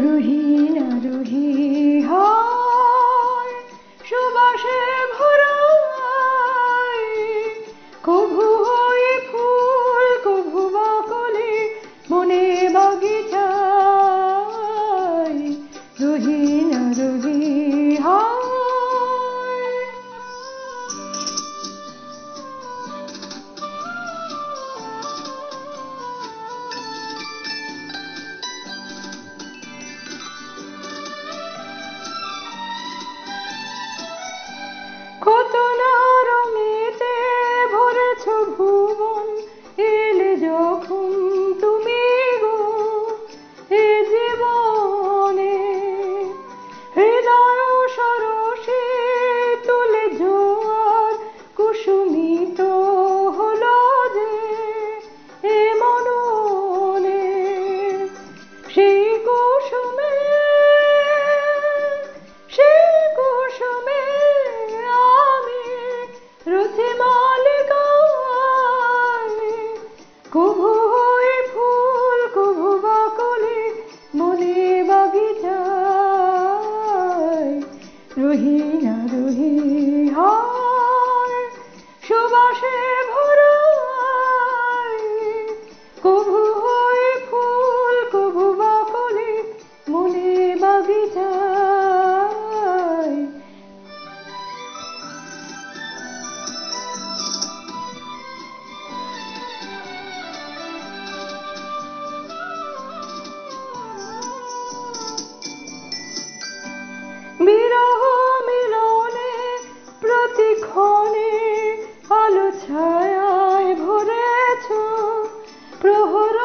রুহি না রুহি হয় সুবাসে ভরা, কভু হই ফুল কভু বা কলি মনে বাগিচায়। রুহি না রুহি হয়। কত না রঙেতে ভরেছ ভুবন, এলে যখন তুমি গো এ জীবনে, হৃদয় সরসে তুলে জোয়ার কুসুমিত হলো যে এ মননে। সেই কুসুমে রথি মালিকায়, কভু হই ফুল কভু বা কলি মনে বাগিচায়। রুহি না রুহি হয় সুবাসে ভরা, কভু হই ফুল কভু বা কলি মনে বাগিচায়। বিরহ মিলনে প্রতিক্ষণে আলো ছায়ায় ভরেছ প্রহর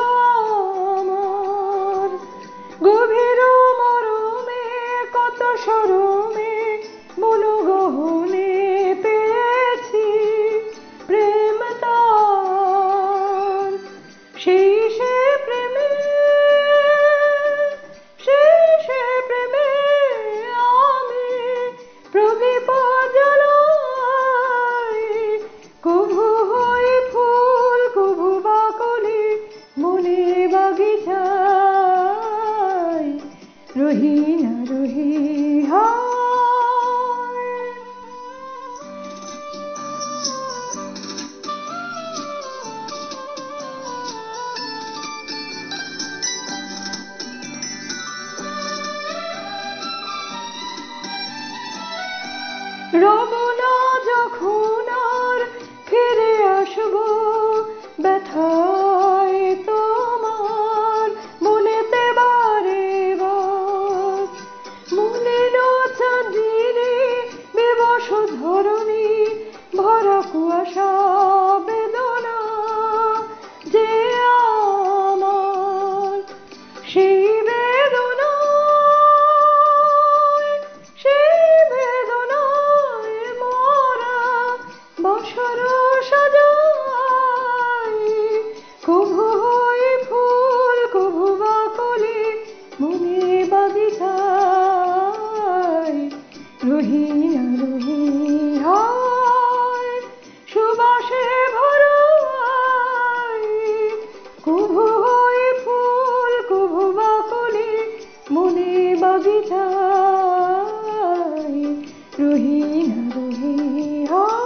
আমার। গভীর মরমে কত সরমে মনোগহনে পেয়েছি প্রেম তার। সেই সে প্রেমে প্রদীপ জ্বালাই, কভু হই ফুল কভু বা কলি মনে বাগিচায়। রুহি না রুহি হয়। রব না যখন আর ফিরে আসবো ব্যথায় তোমার মনেতে বারে বার। মলিন চাঁদিনী বিবশ ধরণী ভরা কুয়াশা বেদনা যে আমার। সেই বসর সাজাই, কভু হই ফুল কভু বা কলি মনে বাগিচায়। রুহি না রুহি হয় সুবাসে ভরা, কভু হই ফুল কভু বা কলি মনে বাগিচায়। রুহি না রুহি হয়।